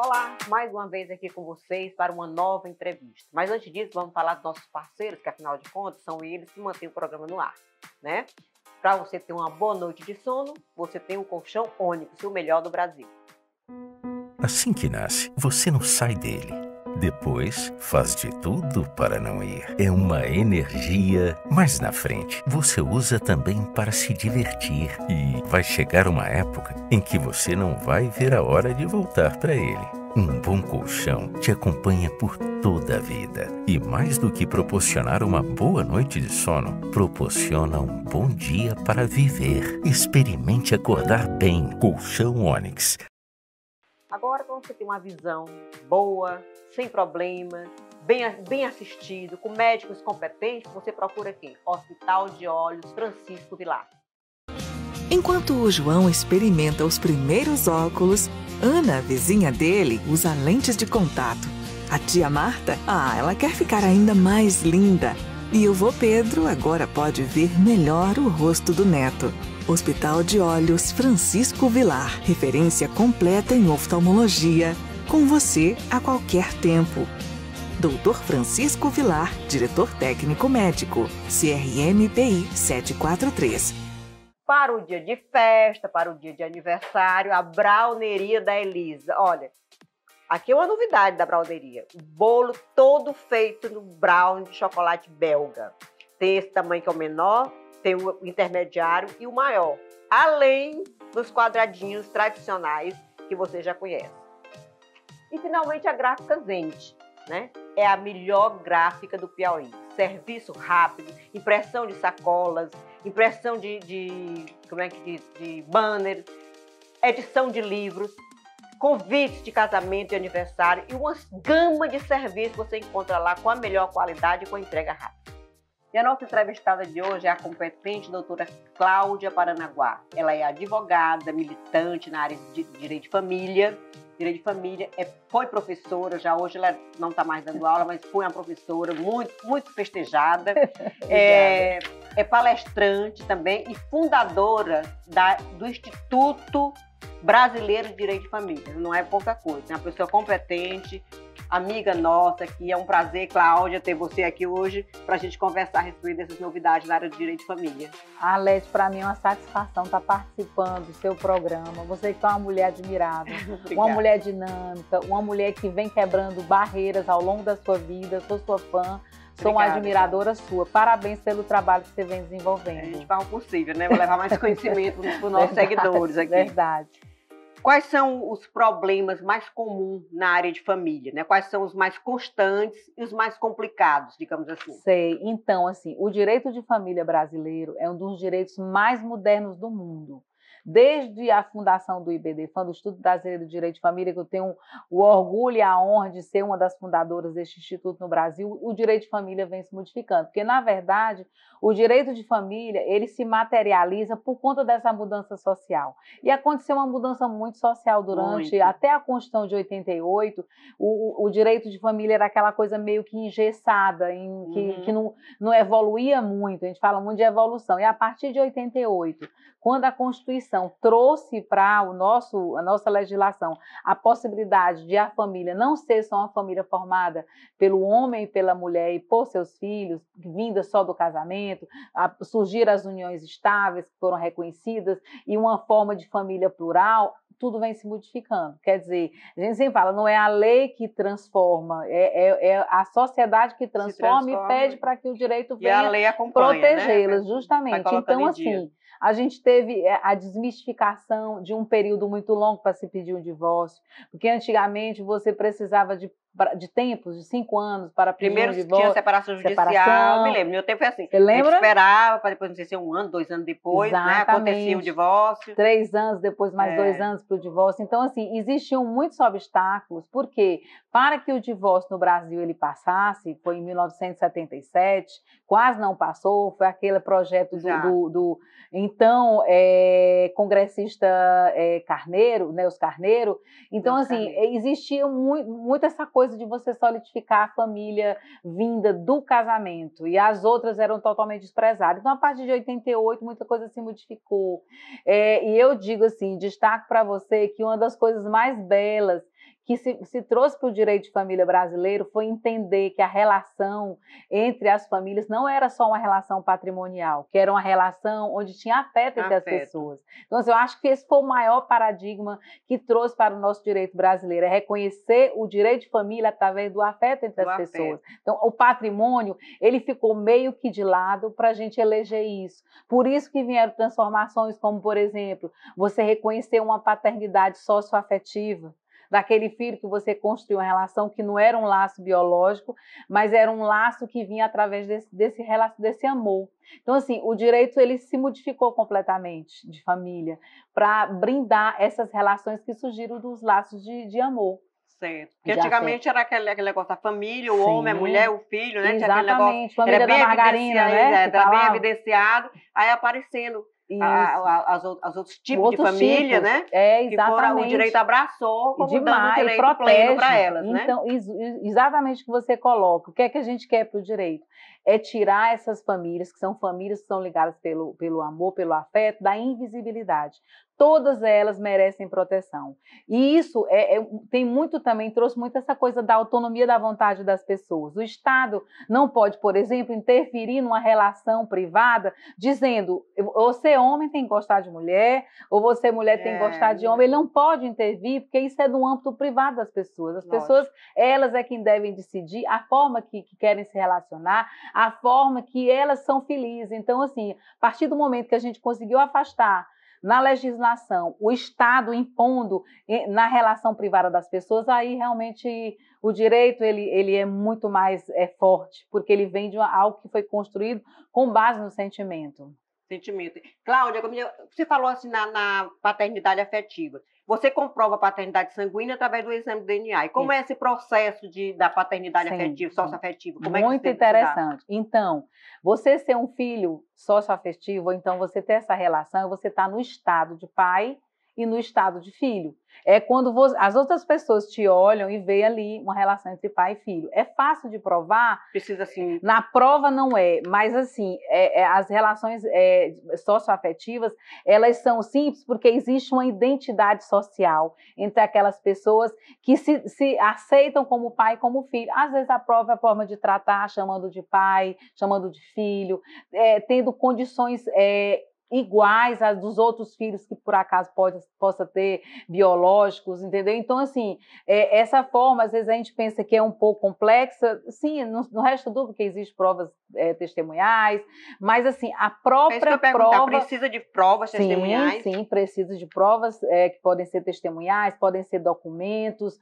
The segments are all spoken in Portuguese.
Olá, mais uma vez aqui com vocês para uma nova entrevista. Mas antes disso, vamos falar dos nossos parceiros, que afinal de contas são eles que mantêm o programa no ar, né? Para você ter uma boa noite de sono, você tem o colchão Ônix, o melhor do Brasil. Assim que nasce, você não sai dele. Depois, faz de tudo para não ir. É uma energia. Mas na frente, você usa também para se divertir. E vai chegar uma época em que você não vai ver a hora de voltar para ele. Um bom colchão te acompanha por toda a vida. E mais do que proporcionar uma boa noite de sono, proporciona um bom dia para viver. Experimente acordar bem. Colchão Ônix. Agora, quando você tem uma visão boa, sem problemas, bem assistido, com médicos competentes, você procura quem? Hospital de Olhos Francisco Vilar. Enquanto o João experimenta os primeiros óculos, Ana, vizinha dele, usa lentes de contato. A tia Marta, ela quer ficar ainda mais linda. E o vô Pedro agora pode ver melhor o rosto do neto. Hospital de Olhos Francisco Vilar, referência completa em oftalmologia, com você a qualquer tempo. Dr. Francisco Vilar, diretor técnico médico, CRMPI 743. Para o dia de festa, para o dia de aniversário, a browneria da Elisa. Olha, aqui é uma novidade da browneria. O bolo todo feito no brown de chocolate belga. Tem esse tamanho que é o menor, tem o intermediário e o maior, além dos quadradinhos tradicionais que você já conhece. E finalmente a gráfica Zend, né? É a melhor gráfica do Piauí. Serviço rápido, impressão de sacolas, impressão de banners, edição de livros, convites de casamento e aniversário e uma gama de serviços você encontra lá com a melhor qualidade e com a entrega rápida. E a nossa entrevistada de hoje é a competente doutora Cláudia Paranaguá. Ela é advogada, militante na área de direito de família. Direito de família, foi professora, já hoje ela não está mais dando aula, mas foi uma professora muito festejada. É palestrante também e fundadora do Instituto Brasileiro de Direito de Família. Não é pouca coisa, é uma pessoa competente, amiga nossa aqui. É um prazer, Cláudia, ter você aqui hoje para a gente conversar a respeito dessas novidades na área de direito de família. Alete, para mim é uma satisfação estar participando do seu programa. Você que é uma mulher admirável, uma mulher dinâmica, uma mulher que vem quebrando barreiras ao longo da sua vida. Sou sua fã, sou uma admiradora sua. Parabéns pelo trabalho que você vem desenvolvendo. A gente faz o possível, né? Vou levar mais conhecimento para os nossos seguidores aqui. Verdade. Quais são os problemas mais comuns na área de família, né? Quais são os mais constantes e os mais complicados, digamos assim? Sei. Então, assim, o direito de família brasileiro é um dos direitos mais modernos do mundo. Desde a fundação do IBDFAM, do Instituto Brasileiro de Direito de Família, que eu tenho o orgulho e a honra de ser uma das fundadoras deste instituto no Brasil, o direito de família vem se modificando. Porque, na verdade, o direito de família, ele se materializa por conta dessa mudança social. E aconteceu uma mudança muito social durante, até a Constituição de 88, o direito de família era aquela coisa meio que engessada, que não evoluía muito. A gente fala muito de evolução. E a partir de 88, quando a Constituição trouxe para a nossa legislação a possibilidade de a família não ser só uma família formada pelo homem e pela mulher e por seus filhos, vinda só do casamento, surgiram as uniões estáveis que foram reconhecidas e uma forma de família plural, tudo vem se modificando. Quer dizer, a gente sempre fala, não é a lei que transforma, é a sociedade que transforma e pede para que o direito venha protegê-las, né? Justamente. Então, assim, a gente teve a desmistificação de um período muito longo para se pedir um divórcio, porque antigamente você precisava de tempos, de 5 anos para pedir um divórcio. Primeiro tinha separação judicial, eu me lembro, meu tempo foi assim. Você lembra? A gente esperava para depois, não sei se 1 ano, 2 anos depois, né, acontecia o divórcio. 3 anos depois, mais 2 anos para o divórcio. Então, assim, existiam muitos obstáculos, porque para que o divórcio no Brasil ele passasse, foi em 1977, quase não passou, foi aquele projeto do então congressista Carneiro, né, os Carneiro. Então, assim, existia muito essa coisa de você solidificar a família vinda do casamento, e as outras eram totalmente desprezadas. Então, a partir de 88, muita coisa se modificou. E eu digo assim, destaco para você que uma das coisas mais belas que se trouxe para o direito de família brasileiro foi entender que a relação entre as famílias não era só uma relação patrimonial, que era uma relação onde tinha afeto entre as pessoas. Então, assim, eu acho que esse foi o maior paradigma que trouxe para o nosso direito brasileiro, é reconhecer o direito de família através do afeto entre as pessoas. Então, o patrimônio, ele ficou meio que de lado para a gente eleger isso. Por isso que vieram transformações como, por exemplo, você reconhecer uma paternidade socioafetiva, daquele filho que você construiu uma relação que não era um laço biológico, mas era um laço que vinha através desse amor. Então, assim, o direito ele se modificou completamente de família para brindar essas relações que surgiram dos laços de amor. Certo. Porque antigamente era aquele negócio da família, o homem, a mulher, o filho, né? Exatamente, família era bem da margarina, né? Era bem evidenciado, aí aparecendo os outros tipos de família, né? Exatamente. Que foram, o direito abraçou como dando direito protege. Pleno para elas, né? Então, exatamente o que você coloca. O que é que a gente quer para o direito? É tirar essas famílias, que são ligadas pelo amor, pelo afeto, da invisibilidade. Todas elas merecem proteção. E isso tem muito também, trouxe muito essa coisa da autonomia da vontade das pessoas. O Estado não pode, por exemplo, interferir numa relação privada, dizendo, você homem tem que gostar de mulher, ou você mulher tem que gostar de homem. Ele não pode intervir, porque isso é do âmbito privado das pessoas. As pessoas, elas é quem devem decidir a forma que querem se relacionar, a forma que elas são felizes. Então, assim, a partir do momento que a gente conseguiu afastar na legislação, o Estado impondo na relação privada das pessoas, aí realmente o direito ele é muito mais forte, porque ele vem de algo que foi construído com base no sentimento. Cláudia, você falou assim na paternidade afetiva. Você comprova a paternidade sanguínea através do exame do DNA. E como é esse processo da paternidade afetiva, socioafetiva? Muito interessante. Então, você ser um filho socioafetivo, ou então você ter essa relação, você está no estado de pai e no estado de filho. É quando as outras pessoas te olham e veem ali uma relação entre pai e filho. É fácil de provar? Precisa assim. Na prova não é, mas assim, as relações socioafetivas, elas são simples porque existe uma identidade social entre aquelas pessoas que se aceitam como pai e como filho. Às vezes a prova é a forma de tratar, chamando de pai, chamando de filho, tendo condições iguais às dos outros filhos que por acaso possa ter biológicos, entendeu? Então, assim, essa forma, às vezes a gente pensa que é um pouco complexa, sim, no resto do porque existem provas testemunhais, mas assim, a própria prova... Precisa de provas testemunhais? Sim, precisa de provas que podem ser testemunhais, podem ser documentos,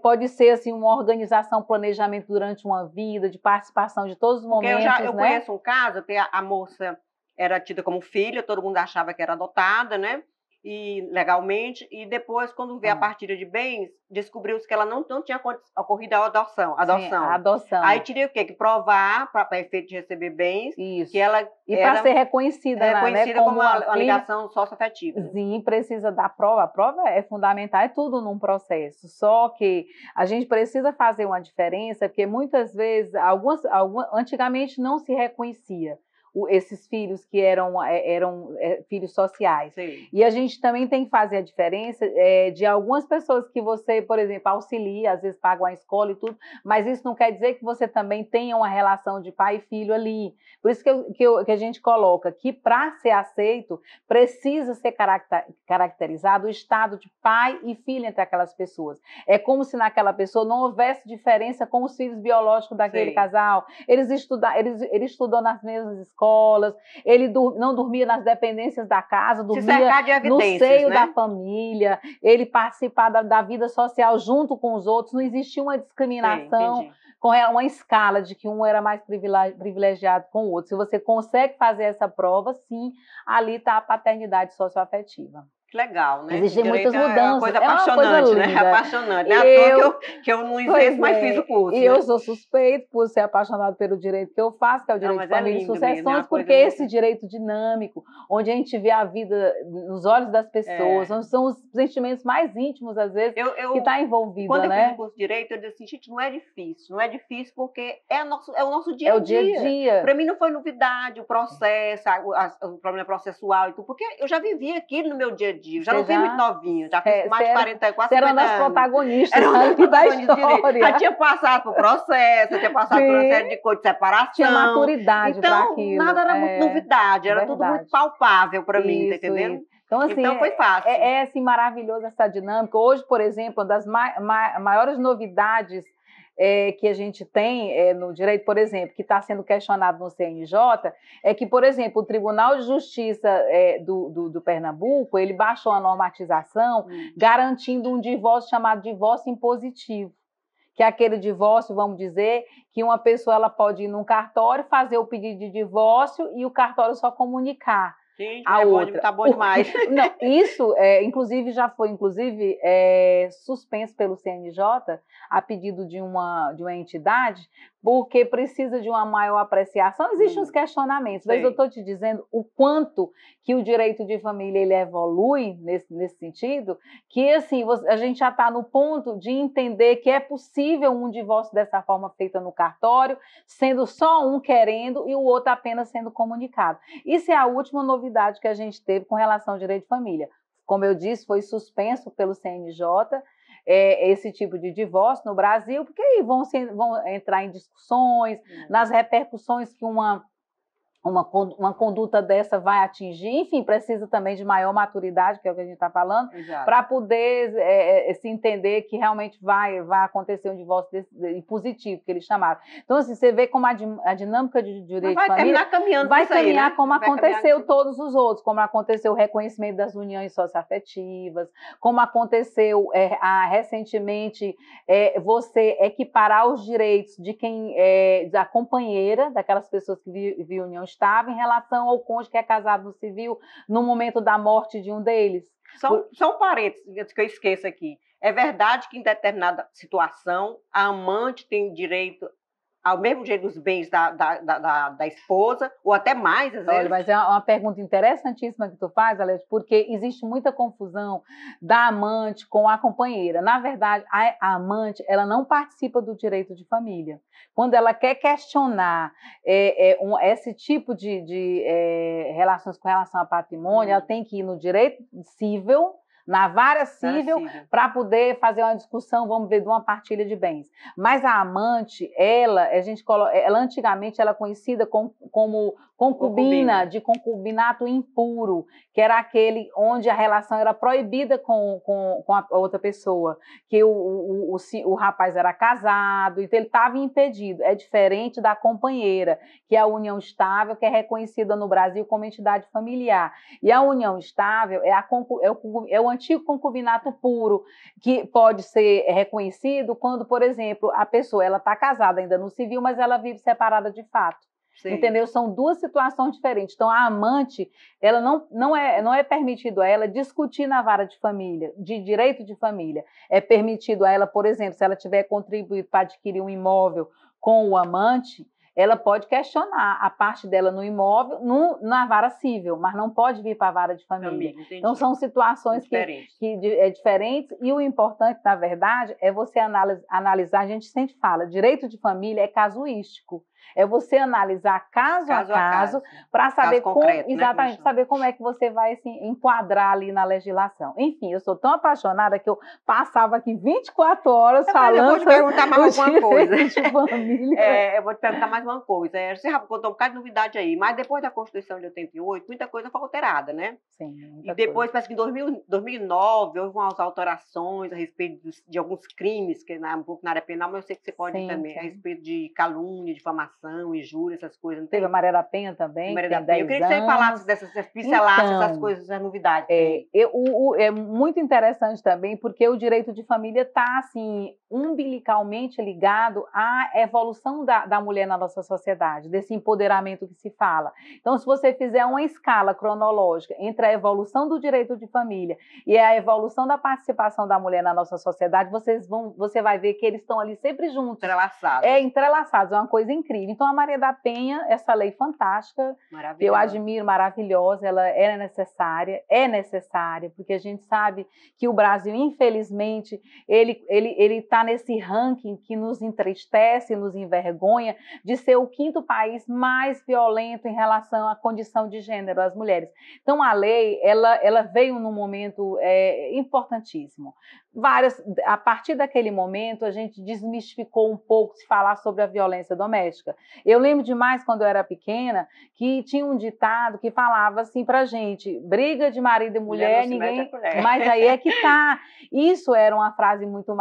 pode ser assim, uma organização, planejamento durante uma vida, de participação de todos os momentos, eu conheço um caso que a moça era tida como filha, todo mundo achava que era adotada, né? E legalmente, e depois, quando veio a partilha de bens, descobriu-se que ela não tinha ocorrido a adoção. Sim, a adoção. Aí teria o quê? Que provar, para efeito de receber bens, isso, que ela e para ser reconhecida, né, como uma ligação socioafetiva. Sim, precisa da prova. A prova é fundamental, é tudo num processo. Só que a gente precisa fazer uma diferença, porque muitas vezes, antigamente não se reconhecia esses filhos que eram filhos sociais. Sim. E a gente também tem que fazer a diferença de algumas pessoas que você, por exemplo, auxilia, às vezes paga uma escola e tudo, mas isso não quer dizer que você também tenha uma relação de pai e filho ali. Por isso que a gente coloca que para ser aceito, precisa ser caracterizado o estado de pai e filho entre aquelas pessoas. É como se naquela pessoa não houvesse diferença com os filhos biológicos daquele casal. Ele estudou nas mesmas escolas, ele não dormia nas dependências da casa, dormia no seio, né, da família, ele participava da vida social junto com os outros, não existia uma discriminação. Sim, com uma escala de que um era mais privilegiado com o outro. Se você consegue fazer essa prova, sim, ali está a paternidade socioafetiva. Que legal, né? Existem muitas mudanças. É uma coisa apaixonante, né? Apaixonante. Não é à toa que eu não exerço, mas fiz o curso. E eu sou suspeito por ser apaixonado pelo direito que eu faço, que é o direito de família e sucessões, porque esse direito dinâmico, onde a gente vê a vida nos olhos das pessoas, onde são os sentimentos mais íntimos, às vezes, que está envolvido, quando né? eu fiz o curso de direito, eu disse assim, gente, não é difícil. Não é difícil porque é o nosso dia a dia. É o dia a dia. Para mim não foi novidade o processo, o problema processual e tudo, porque eu já vivi aquilo no meu dia a dia. Já não tem muito novinho, já fiz mais de 44, 50 era uma das anos. protagonistas Era uma da história. Já tinha passado por processo, já tinha passado por uma série de coisas de separação. Tinha maturidade para então, aquilo. nada era muito novidade, era tudo muito palpável para mim, tá entendendo? Isso. Então, assim, então foi fácil. Assim, maravilhoso essa dinâmica. Hoje, por exemplo, uma das maiores novidades que a gente tem no direito, por exemplo, que está sendo questionado no CNJ, é que, por exemplo, o Tribunal de Justiça do Pernambuco, ele baixou a normatização garantindo um divórcio chamado divórcio impositivo, que é aquele divórcio, vamos dizer, que uma pessoa ela pode ir num cartório, fazer o pedido de divórcio e o cartório só comunicar. Gente, a outra. Tá bom demais. Não, isso, inclusive, já foi suspenso pelo CNJ a pedido de uma entidade, porque precisa de uma maior apreciação. Existem uns questionamentos, mas eu estou te dizendo o quanto que o direito de família ele evolui nesse sentido, que assim, a gente já está no ponto de entender que é possível um divórcio dessa forma feita no cartório, sendo só um querendo e o outro apenas sendo comunicado. Isso é a última novidade que a gente teve com relação ao direito de família. Como eu disse, foi suspenso pelo CNJ esse tipo de divórcio no Brasil, porque aí vão entrar em discussões, nas repercussões que uma conduta dessa vai atingir, enfim, precisa também de maior maturidade, que é o que a gente está falando, para poder se entender que realmente vai acontecer um divórcio positivo, que eles chamaram. Então, assim, você vê como a dinâmica de direito de família vai caminhar como aconteceu todos os outros, como aconteceu o reconhecimento das uniões socioafetivas, como aconteceu recentemente você equiparar os direitos de quem da companheira, daquelas pessoas que vivem união estável em relação ao cônjuge que é casado no civil no momento da morte de um deles. Só um parênteses antes que eu esqueça aqui. É verdade que em determinada situação a amante tem direito ao mesmo direito dos bens da esposa, ou até mais, às vezes? Olha, mas é uma pergunta interessantíssima que tu faz, Alex, porque existe muita confusão da amante com a companheira. Na verdade, a amante, ela não participa do direito de família. Quando ela quer questionar esse tipo de relações com relação a patrimônio, ela tem que ir no direito civil, na vara civil, para poder fazer uma discussão, vamos ver, de uma partilha de bens. Mas a amante, ela antigamente era conhecida como concubina, de concubinato impuro, que era aquele onde a relação era proibida com a outra pessoa, que o rapaz era casado, então ele estava impedido. É diferente da companheira, que é a união estável, que é reconhecida no Brasil como entidade familiar. E a união estável é o antigo concubinato puro, que pode ser reconhecido quando, por exemplo, a pessoa está casada ainda no civil, mas ela vive separada de fato. Sim. Entendeu? São duas situações diferentes. Então, a amante, ela não é permitido a ela discutir na vara de família, de direito de família. É permitido a ela, por exemplo, se ela tiver contribuído para adquirir um imóvel com o amante, ela pode questionar a parte dela no imóvel na vara civil, mas não pode vir para a vara de família. Então, são situações diferentes. E o importante, na verdade, é você analisar, a gente sempre fala, direito de família é casuístico. É você analisar caso a caso para saber exatamente, saber como é que você vai se enquadrar ali na legislação. Enfim, eu sou tão apaixonada que eu passava aqui 24 horas falando. Eu vou te perguntar mais uma coisa. De família. Eu vou te perguntar mais uma coisa. Você já contou um bocado de novidade aí, mas depois da Constituição de 88, muita coisa foi alterada, né? Sim. E depois, parece que em 2009, houve umas alterações a respeito de alguns crimes, que é um pouco na área penal, mas eu sei que você pode também, a respeito de calúnia, difamação, injúria, essas coisas. Teve a Maria da Penha também, Maria da Penha. Eu queria que você falasse pincelasse essas coisas, essas novidades. É muito interessante também, porque o direito de família está, assim, umbilicalmente ligado à evolução da mulher na nossa sociedade, desse empoderamento que se fala. Então, se você fizer uma escala cronológica entre a evolução do direito de família e a evolução da participação da mulher na nossa sociedade, você vai ver que eles estão ali sempre juntos. Entrelaçados. Entrelaçados, é uma coisa incrível. Então, a Maria da Penha, essa lei fantástica, que eu admiro, maravilhosa, ela é necessária, porque a gente sabe que o Brasil, infelizmente, ele está está nesse ranking que nos entristece, nos envergonha, de ser o 5º país mais violento em relação à condição de gênero, às mulheres. Então, a lei, ela veio num momento importantíssimo. A partir daquele momento, a gente desmistificou um pouco de falar sobre a violência doméstica. Eu lembro demais, quando eu era pequena, que tinha um ditado que falava assim pra gente: briga de marido e mulher ninguém... Mas aí é que tá. Isso era uma frase muito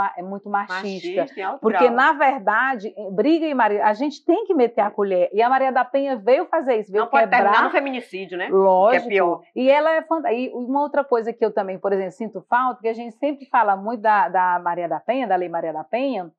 machista. Porque, na verdade, briga e marido, a gente tem que meter a colher. E a Maria da Penha veio fazer isso, veio quebrar. Não pode terminar no feminicídio, né? Lógico. Que é pior. E ela é fantástica. E uma outra coisa que eu também, por exemplo, sinto falta, que a gente sempre fala muito da Maria da Penha, da Lei Maria da Penha,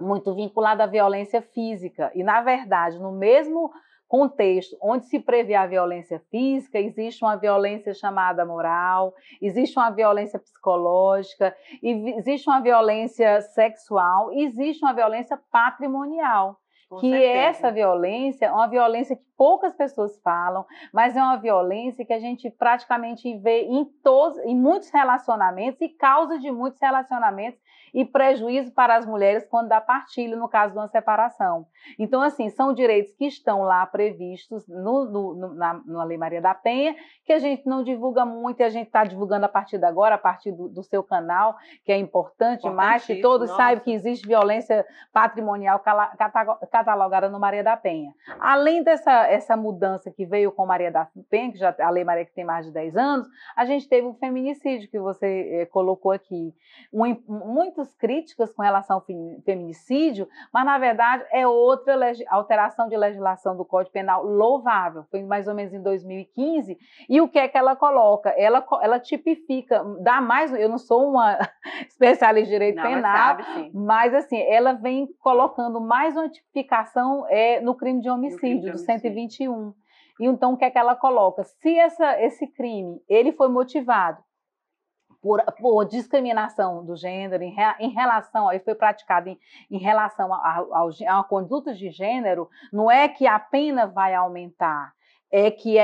muito vinculada à violência física. E, na verdade, no mesmo contexto onde se prevê a violência física, existe uma violência chamada moral, existe uma violência psicológica, existe uma violência sexual, existe uma violência patrimonial. Essa violência é uma violência que poucas pessoas falam, mas é uma violência que a gente praticamente vê em muitos relacionamentos e causa de muitos relacionamentos e prejuízo para as mulheres quando dá partilha, no caso de uma separação. Então, assim, são direitos que estão lá previstos na Lei Maria da Penha, que a gente não divulga muito, e a gente está divulgando a partir de agora, a partir do seu canal, que é importante mais, que todos saibam que existe violência patrimonial catalogada no Maria da Penha. Além dessa mudança que veio com Maria da Penha, que a Lei Maria que tem mais de 10 anos, a gente teve o feminicídio, que você colocou aqui. Muitas críticas com relação ao feminicídio, mas, na verdade, é outra alteração de legislação do Código Penal louvável. Foi mais ou menos em 2015. E o que é que ela coloca? Ela tipifica, dá mais... Eu não sou uma especialista em direito penal, mas, assim, ela vem colocando mais uma tipificação no crime de homicídio, do 121. E, então, o que é que ela coloca? Se esse crime ele foi motivado por discriminação do gênero, ele foi praticado em relação a uma conduta de gênero, não é que a pena vai aumentar, é que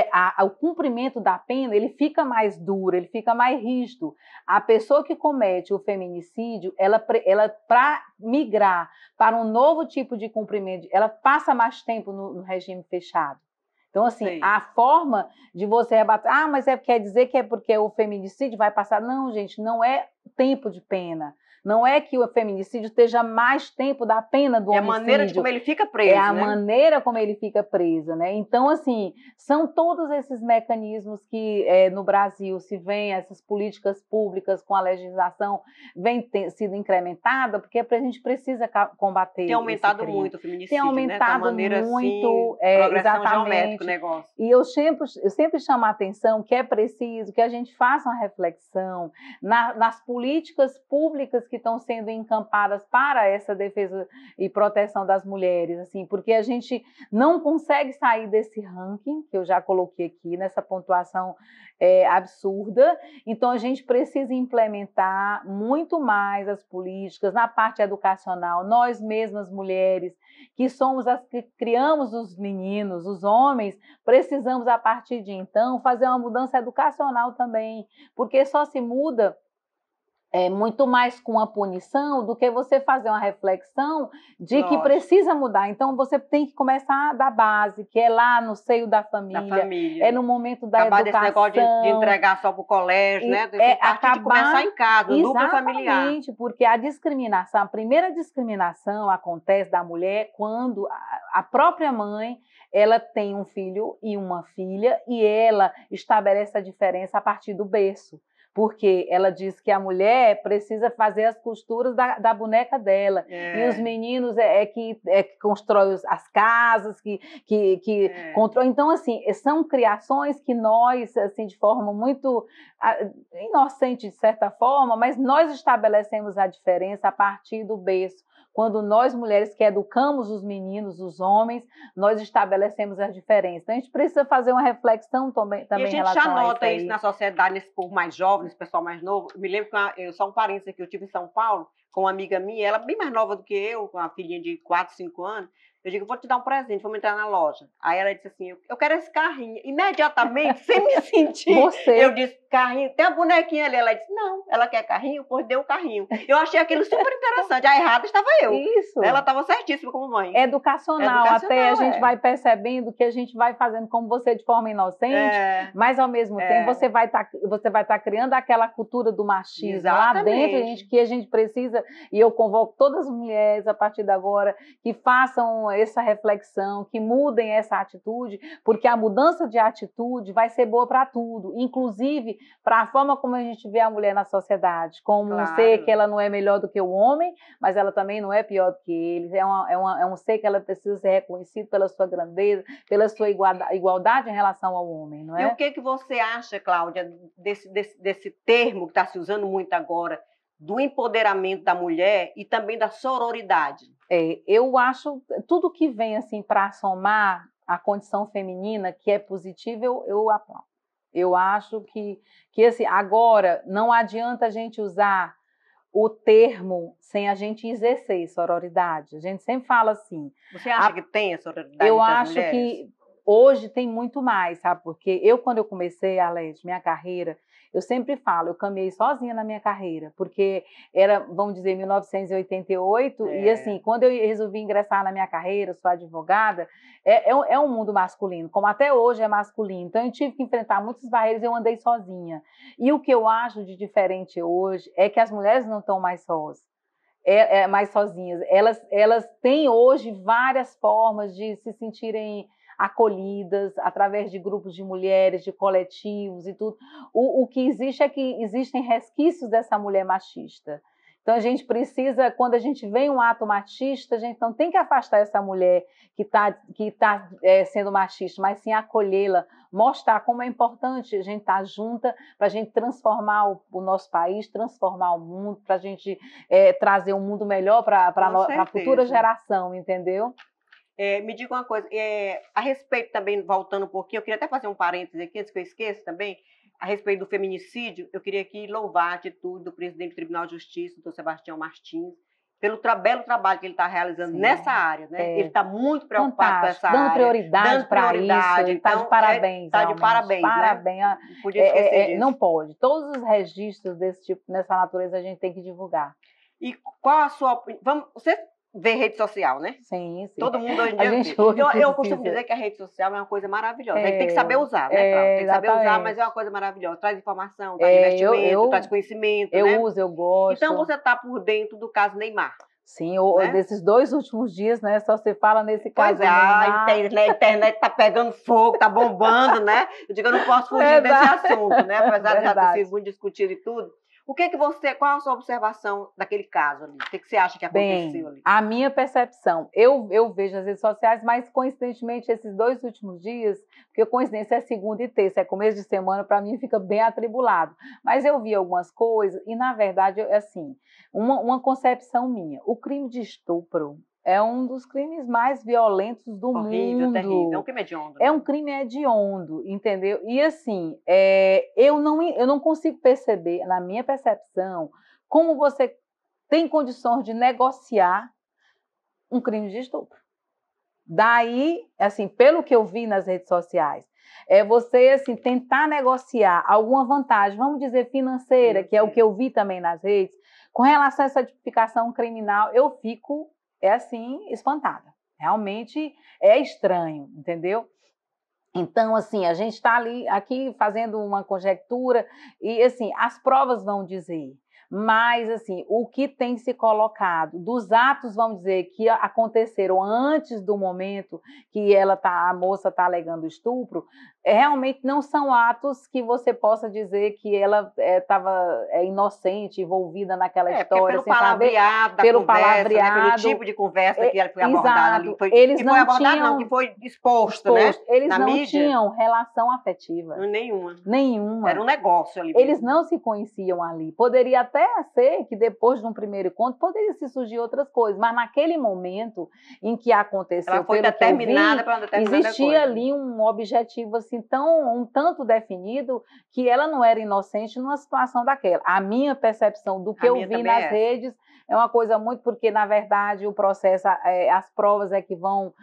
o cumprimento da pena ele fica mais duro, ele fica mais rígido. A pessoa que comete o feminicídio, ela para migrar para um novo tipo de cumprimento, ela passa mais tempo no regime fechado. Então, assim, a forma de você rebater, mas quer dizer que é porque o feminicídio vai passar. Não, gente, não é tempo de pena. Não é que o feminicídio esteja mais tempo da pena do homicídio. É a maneira de como ele fica preso, né? É a maneira como ele fica preso, né? Então, assim, são todos esses mecanismos que no Brasil se vê, essas políticas públicas com a legislação vem sido incrementada, porque a gente precisa combater. Tem aumentado muito o feminicídio, tem aumentado, né? Muito, progressão geométrica o negócio. E eu sempre chamo a atenção que é preciso que a gente faça uma reflexão nas políticas públicas que estão sendo encampadas para essa defesa e proteção das mulheres, assim, porque a gente não consegue sair desse ranking, que eu já coloquei aqui, nessa pontuação absurda. Então, a gente precisa implementar muito mais as políticas na parte educacional. Nós mesmas, mulheres, que somos as que criamos os meninos, os homens, precisamos, a partir de então, fazer uma mudança educacional também, porque só se muda muito mais com a punição do que você fazer uma reflexão de que precisa mudar. Então, você tem que começar da base, que é lá no seio da família. É no momento da educação. Desse negócio de entregar só para o colégio, né? De começar em casa, no núcleo familiar. Exatamente, porque a discriminação, a primeira discriminação acontece da mulher quando a própria mãe ela tem um filho e uma filha e ela estabelece a diferença a partir do berço. Porque ela diz que a mulher precisa fazer as costuras da boneca dela. E os meninos que constroem as casas, que controlam. Então, assim, são criações que nós, assim, de forma muito inocente, de certa forma, mas nós estabelecemos a diferença a partir do berço. Quando nós, mulheres que educamos os meninos, os homens, nós estabelecemos as diferenças. Então, a gente precisa fazer uma reflexão também em relação a isso. E a gente já nota isso na sociedade, nesse povo mais jovem, nesse pessoal mais novo. Eu me lembro que só um parênteses aqui, eu estive em São Paulo com uma amiga minha, ela bem mais nova do que eu, com uma filhinha de 4, 5 anos. Eu digo, vou te dar um presente, vamos entrar na loja. Aí ela disse assim, eu quero esse carrinho. Imediatamente, sem me sentir, eu disse, carrinho, tem a bonequinha ali. Ela disse, não, ela quer carrinho, pois deu o carrinho. Eu achei aquilo super interessante. A errada estava eu. Isso. Ela estava certíssima como mãe. Educacional. Até a gente vai percebendo que a gente vai fazendo como você de forma inocente, mas ao mesmo tempo você vai estar criando aquela cultura do machismo lá dentro, gente, que a gente precisa, e eu convoco todas as mulheres a partir de agora que façam essa reflexão, que mudem essa atitude, porque a mudança de atitude vai ser boa para tudo, inclusive para a forma como a gente vê a mulher na sociedade, como um ser que ela não é melhor do que o homem, mas ela também não é pior do que ele, é um ser que ela precisa ser reconhecido pela sua grandeza, pela sua igualdade em relação ao homem, não é? E o que você acha, Cláudia, desse termo que está se usando muito agora, do empoderamento da mulher e também da sororidade? Eu acho tudo que vem assim para somar a condição feminina, que é positivo, eu aplaudo. Eu acho que assim, agora não adianta a gente usar o termo sem a gente exercer sororidade. A gente sempre fala assim. Você acha que tem a sororidade? Eu acho que hoje tem muito mais, sabe? Porque quando eu comecei, Arlete, minha carreira, eu sempre falo, eu caminhei sozinha na minha carreira, porque era, vamos dizer, 1988, e assim, quando eu resolvi ingressar na minha carreira, sou advogada, é um mundo masculino, como até hoje é masculino, então eu tive que enfrentar muitas barreiras, eu andei sozinha. E o que eu acho de diferente hoje é que as mulheres não estão mais sós. Mais sozinhas. Elas têm hoje várias formas de se sentirem acolhidas através de grupos de mulheres, de coletivos e tudo. O que existe é que existem resquícios dessa mulher machista. Então a gente precisa, quando a gente vê um ato machista, a gente não tem que afastar essa mulher que tá sendo machista, mas sim acolhê-la, mostrar como é importante a gente estar junta para a gente transformar o nosso país, transformar o mundo, para a gente trazer um mundo melhor para a futura geração, entendeu? Me diga uma coisa, a respeito também, voltando um pouquinho, eu queria até fazer um parênteses aqui, antes que eu esqueça também, a respeito do feminicídio, eu queria aqui louvar a atitude do presidente do Tribunal de Justiça, do Sebastião Martins, pelo belo trabalho que ele está realizando nessa área, né? Ele está muito preocupado com essa área. Dando prioridade para isso, ele está de parabéns. Está de parabéns, parabéns, né? Não podia esquecer disso. Não pode. Todos os registros desse tipo, nessa natureza, a gente tem que divulgar. E qual a sua opinião? Você vê rede social, né? Sim. Todo mundo hoje em dia vê. Eu costumo dizer que a rede social é uma coisa maravilhosa. A gente tem que saber usar, né, Cláudia? Tem que saber usar, mas é uma coisa maravilhosa. Traz informação, traz investimento, traz conhecimento, né? Eu uso, eu gosto. Então você está por dentro do caso Neymar. Sim, desses 2 últimos dias, né? Só se fala nesse caso. Pois a internet está pegando fogo, está bombando, né? Eu digo, eu não posso fugir desse assunto, né? Apesar de já ter sido muito discutido e tudo. Qual a sua observação daquele caso ali? O que você acha que aconteceu ali? A minha percepção, eu vejo nas redes sociais, mas coincidentemente esses 2 últimos dias, porque coincidência é segunda e terça, é começo de semana, para mim fica bem atribulado. Mas eu vi algumas coisas e, na verdade, assim, uma concepção minha, o crime de estupro é um dos crimes mais violentos do mundo. Terrível. É um crime hediondo. É um crime hediondo, entendeu? E assim, eu não consigo perceber, na minha percepção, como você tem condições de negociar um crime de estupro. Daí, assim, pelo que eu vi nas redes sociais, você assim, tentar negociar alguma vantagem, vamos dizer financeira, que é o que eu vi também nas redes, com relação a essa tipificação criminal, eu fico assim, espantada. Realmente é estranho, entendeu? Então, assim, a gente está aqui fazendo uma conjectura e, assim, as provas vão dizer. Mas, assim, o que tem se colocado dos atos, vamos dizer, que aconteceram antes do momento que a moça está alegando estupro, realmente não são atos que você possa dizer que ela estava inocente, envolvida naquela história. Pelo palavreado da conversa, né? Pelo tipo de conversa que ela foi abordada ali. Que foi exposto, né? Eles não tinham relação afetiva. Nenhuma. Nenhuma. Era um negócio ali. Eles não se conheciam ali. Poderia até até ser que depois de um primeiro encontro poderia se surgir outras coisas, mas naquele momento em que aconteceu, ela foi pelo que eu vi, determinada para uma determinada existia coisa. ali um objetivo assim um tanto definido que ela não era inocente numa situação daquela. A minha percepção do que eu vi nas redes é uma coisa muito, porque na verdade o processo, as provas é que vão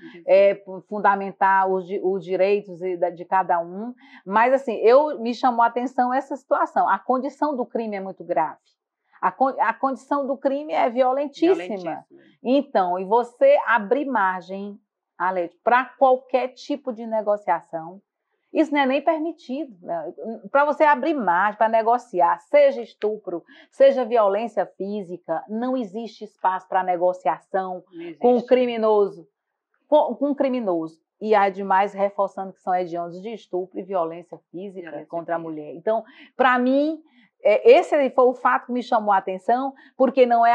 fundamentar os direitos de cada um, mas assim, me chamou a atenção essa situação. A condição do crime é muito grave. A condição do crime é violentíssima. Então, e você abrir margem, Alete, para qualquer tipo de negociação, isso não é nem permitido. Né? Para você abrir margem, para negociar, seja estupro, seja violência física, não existe espaço para negociação com o criminoso. Com um criminoso. E, ademais, reforçando que são hediondos de estupro e violência física contra a mulher. Então, para mim, esse foi o fato que me chamou a atenção, porque não é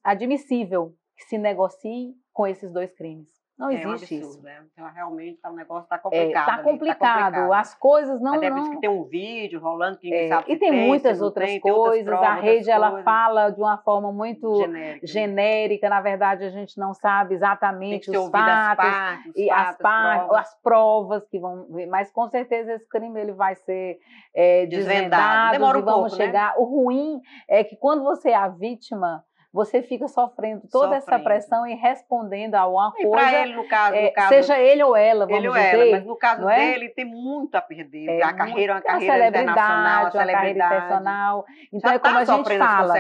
admissível que se negocie com esses dois crimes. Não existe um absurdo, isso. Né? Então, realmente, o negócio está complicado. Está complicado. As coisas não... Até por isso que tem um vídeo rolando, que ninguém sabe se e tem muitas outras coisas. A rede, ela fala de uma forma muito genérica. Na verdade, a gente não sabe exatamente os fatos, as provas que vão... Mas, com certeza, esse crime ele vai ser desvendado. Demora um pouco, vamos chegar. Né? O ruim é que, quando você é a vítima... você fica sofrendo toda essa pressão e respondendo a uma coisa. Para ele, no caso, seja ele ou ela, vamos dizer. Mas no caso dele, tem muito a perder. A carreira é uma carreira internacional, uma carreira internacional. Então, é como a gente fala,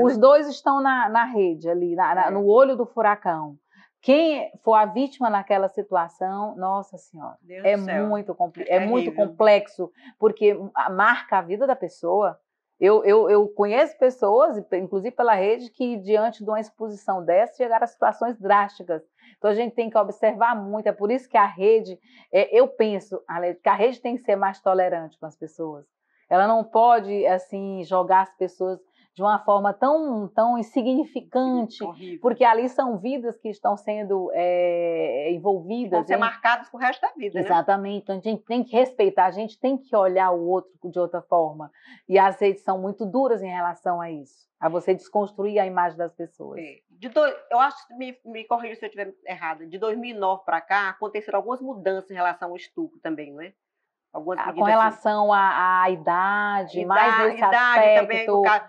os dois estão na rede, ali, no olho do furacão. Quem for a vítima naquela situação, nossa senhora, é muito complexo, porque marca a vida da pessoa. Eu conheço pessoas, inclusive pela rede, que diante de uma exposição dessa chegaram a situações drásticas. Então a gente tem que observar muito, é por isso que a rede, eu penso, que a rede tem que ser mais tolerante com as pessoas. Ela não pode, assim, jogar as pessoas de uma forma tão insignificante, porque ali são vidas que estão sendo envolvidas. Vão ser marcadas pro resto da vida, Exatamente. Né? Então, a gente tem que respeitar, a gente tem que olhar o outro de outra forma. E as redes são muito duras em relação a isso, a você desconstruir a imagem das pessoas. Eu acho, me corrija se eu estiver errada, de 2009 para cá, aconteceram algumas mudanças em relação ao estupro também, não é? Com relação à idade, mais nesse aspecto... Também, no caso,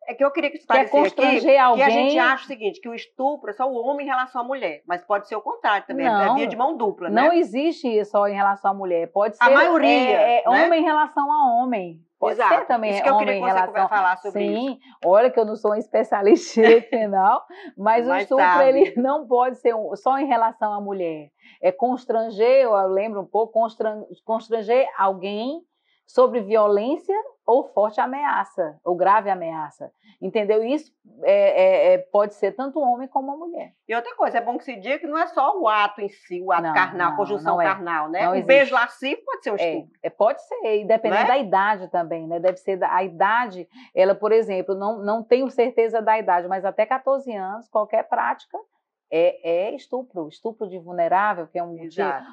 é que eu queria que esclarecesse aqui, que a gente acha o seguinte, que o estupro é só o homem em relação à mulher, mas pode ser o contrário também, é via de mão dupla, né? Não existe só em relação à mulher, pode ser a maioria, né? Homem em relação a homem. Pode ser também isso que eu queria que você falar sobre isso. Sim, olha que eu não sou um especialista em direito penal, mas o estupro ele não pode ser só em relação à mulher. É constranger, eu lembro um pouco, constranger alguém sobre violência ou forte ameaça, ou grave ameaça, entendeu? Isso pode ser tanto um homem como uma mulher. E outra coisa, é bom que se diga que não é só o ato em si, o ato carnal, a conjunção carnal, né? Um beijo lascivo pode ser um estupro. Pode ser, e dependendo da idade também, né? Deve ser a idade, ela, por exemplo, não tenho certeza da idade, mas até 14 anos, qualquer prática estupro de vulnerável, que é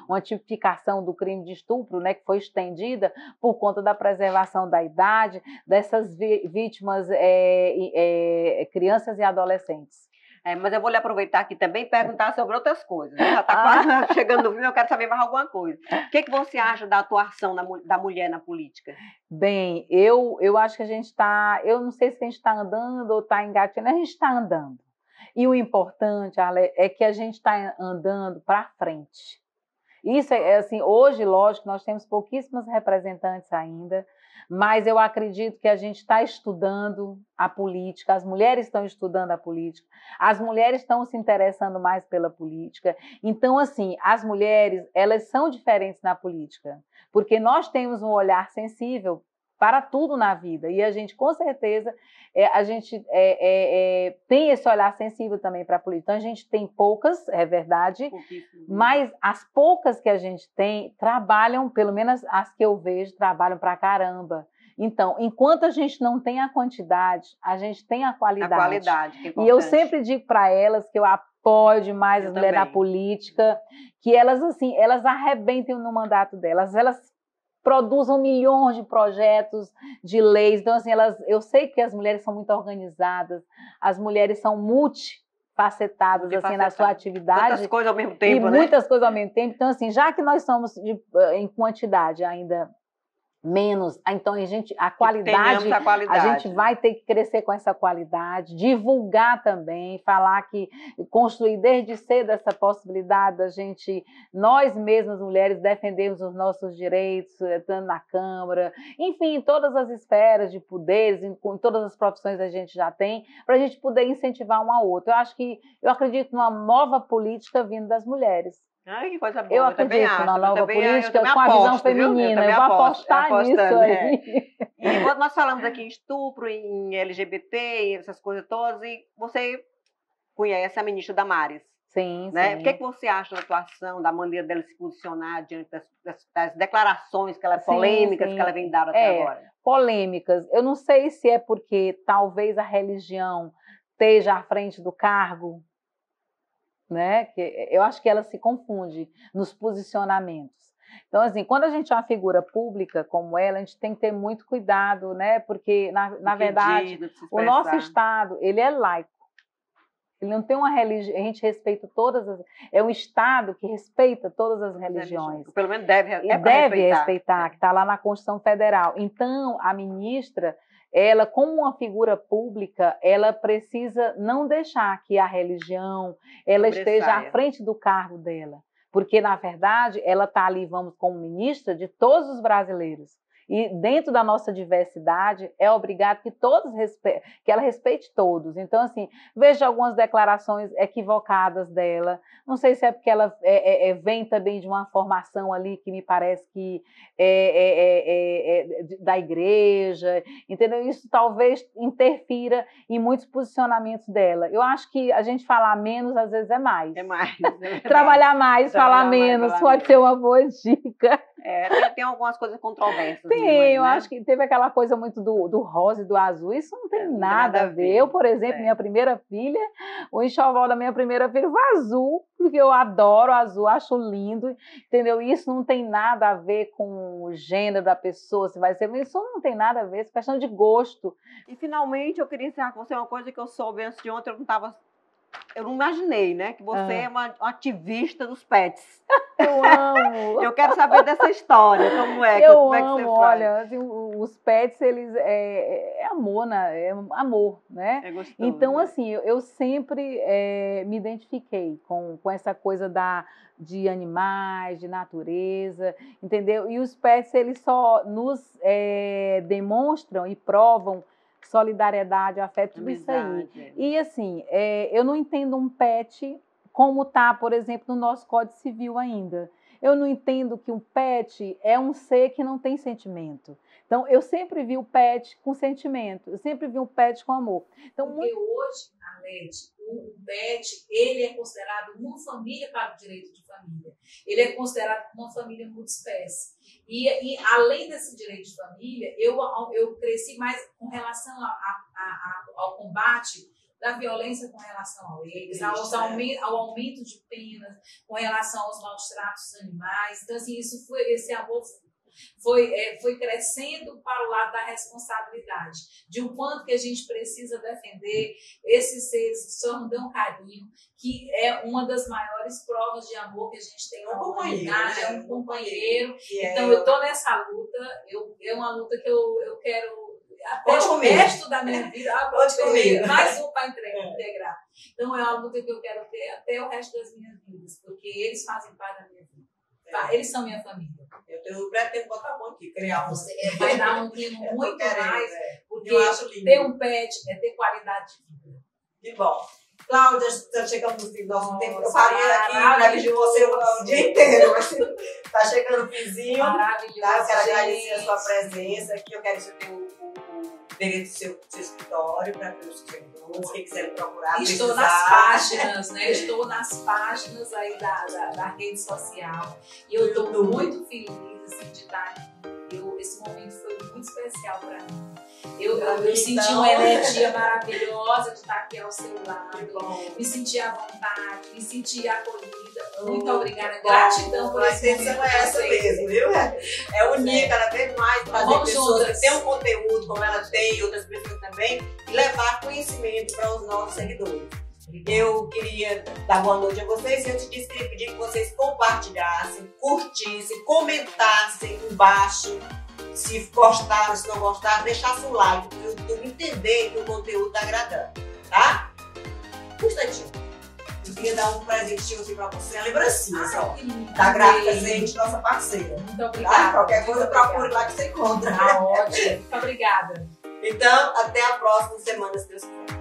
uma tipificação do crime de estupro, né, que foi estendida por conta da preservação da idade dessas vítimas, crianças e adolescentes. Mas eu vou lhe aproveitar aqui também e perguntar sobre outras coisas. Né? Já está quase chegando no fim, eu quero saber mais alguma coisa. O que você acha da atuação da mulher na política? Bem, eu acho que a gente está... Eu não sei se a gente está andando ou está engatinhando, a gente está andando. E o importante, Ale, é que a gente está andando para frente. Isso assim, hoje, lógico, nós temos pouquíssimas representantes ainda, mas eu acredito que a gente está estudando a política, as mulheres estão estudando a política, as mulheres estão se interessando mais pela política. Então, assim, as mulheres, elas são diferentes na política, porque nós temos um olhar sensível para tudo na vida, e a gente, com certeza, tem esse olhar sensível também para a política. Então, a gente tem poucas, é verdade, mas as poucas que a gente tem trabalham, pelo menos as que eu vejo, trabalham para caramba. Então, enquanto a gente não tem a quantidade, a gente tem a qualidade. A qualidade, que é importante. E eu sempre digo para elas que eu apoio demais as mulheres na política, que elas, assim, elas arrebentem no mandato delas, elas produzam milhões de projetos de leis. Então, assim, eu sei que as mulheres são muito organizadas, as mulheres são multifacetadas assim, na sua atividade. Muitas coisas ao mesmo tempo, e né? muitas coisas ao mesmo tempo. Então, assim, já que nós somos em quantidade ainda menos, então a qualidade, a gente vai ter que crescer com essa qualidade, divulgar também, falar que construir desde cedo essa possibilidade da gente, nós mesmas mulheres, defendermos os nossos direitos, estando na Câmara, enfim, em todas as esferas de poderes, em todas as profissões a gente já tem, para a gente poder incentivar uma a outra. Eu acredito numa nova política vindo das mulheres. Ai, que coisa boa. Eu acredito na nova política com a visão feminina. Eu vou apostar nisso aí. E quando nós falamos aqui em estupro, em LGBT, essas coisas todas, e você conhece a ministra Damares. Sim, né? sim. O que você acha da atuação, da maneira dela se posicionar diante das declarações que ela, polêmicas que ela vem dando até agora? Polêmicas. Eu não sei se é porque talvez a religião esteja à frente do cargo, né? Que eu acho que ela se confunde nos posicionamentos. Então, assim, quando a gente é uma figura pública como ela, a gente tem que ter muito cuidado, né? Porque, na verdade, o nosso Estado, ele é laico. Ele não tem uma religião, a gente respeita todas as... É um Estado que respeita todas as religiões. Pelo menos deve respeitar, que está lá na Constituição Federal. Então, a ministra, ela, como uma figura pública, ela precisa não deixar que a religião ela esteja à frente do cargo dela. Porque, na verdade, ela está ali, como ministra de todos os brasileiros. E dentro da nossa diversidade, é obrigado que que ela respeite todos. Então, assim, vejo algumas declarações equivocadas dela. Não sei se é porque ela vem também de uma formação ali que me parece que da igreja, entendeu? Isso talvez interfira em muitos posicionamentos dela. Eu acho que a gente falar menos, às vezes, é mais. É mais. Trabalhar mais, falar menos, pode ser uma boa dica. Tem algumas coisas controversas. Eu acho que teve aquela coisa muito do rosa e do azul, isso não tem nada a ver. Eu, por exemplo, minha primeira filha, o enxoval da minha primeira filha foi azul, porque eu adoro azul, acho lindo, entendeu? Isso não tem nada a ver com o gênero da pessoa, se vai ser, isso não tem nada a ver, isso é questão de gosto. E, finalmente, eu queria encerrar com você uma coisa que eu soube antes de ontem, eu não imaginei, né? Que você é uma ativista dos pets. Eu amo! Eu quero saber dessa história, como é? Eu como amo, é que você faz? olha, assim, os pets, eles é amor, né? É amor, né? É gostoso, então, né? assim, eu sempre me identifiquei com essa coisa de animais, de natureza, entendeu? E os pets, eles só nos demonstram e provam solidariedade, afeto, tudo isso aí. E assim, eu não entendo um pet como está, por exemplo, no nosso Código Civil ainda. Eu não entendo que um pet é um ser que não tem sentimento. Então, eu sempre vi o pet com sentimento, eu sempre vi um pet com amor. Então, porque hoje, Arlete, o pet, ele é considerado uma família para o direito de família. Ele é considerado uma família multiespécie. E além desse direito de família, eu cresci mais com relação ao combate da violência com relação a eles, ao aumento de penas, com relação aos maus tratos dos animais. Então, assim, esse amor foi crescendo para o lado da responsabilidade, de o quanto que a gente precisa defender esses seres que só nos dão carinho, que é uma das maiores provas de amor que a gente tem na humanidade, é um companheiro. Então, eu estou nessa luta, é uma luta que eu quero até o resto da minha vida, mais um para integrar. Então, é uma luta que eu quero ter até o resto das minhas vidas, porque eles fazem parte da minha vida. Eles são minha família. Eu pretendo botar a mão aqui, criar Você vai dar um mimo muito mais, porque ter um pet é ter qualidade de vida. Que bom. Cláudia, já chegamos no fim do nosso tempo. Eu faria aqui na vida de você o dia inteiro, mas está chegando o finzinho. Maravilhoso. Tá? Eu quero agradecer a sua presença aqui. Eu quero que você tenha o endereço do seu escritório para os seguidores, quem quiser procurar. Estou nas páginas, né? Estou nas páginas aí da rede social. E eu estou muito feliz assim, de estar aqui. Esse momento foi muito especial para mim. Eu senti uma energia maravilhosa de estar aqui ao seu lado. Me senti à vontade, me senti acolhida. Muito obrigada, gratidão por esse momento. A intenção é essa mesmo, viu? É unir cada vez mais, trazer pessoas que têm um conteúdo como ela tem e outras pessoas também, e levar conhecimento para os nossos seguidores. Eu queria dar boa noite a vocês e antes disso queria pedir que vocês compartilhassem, curtissem, comentassem embaixo. Se gostaram, se não gostaram, deixasse um like para o YouTube entender que o conteúdo está agradando, tá? Um instantinho. Eu queria dar um presentinho assim para você, a lembrancinha só. Da Gráfica Zenit, nossa parceira. Muito obrigada. Tá? Qualquer coisa, procure lá que você encontra. Ótimo. Muito obrigada. Então, até a próxima semana, se Deus quiser.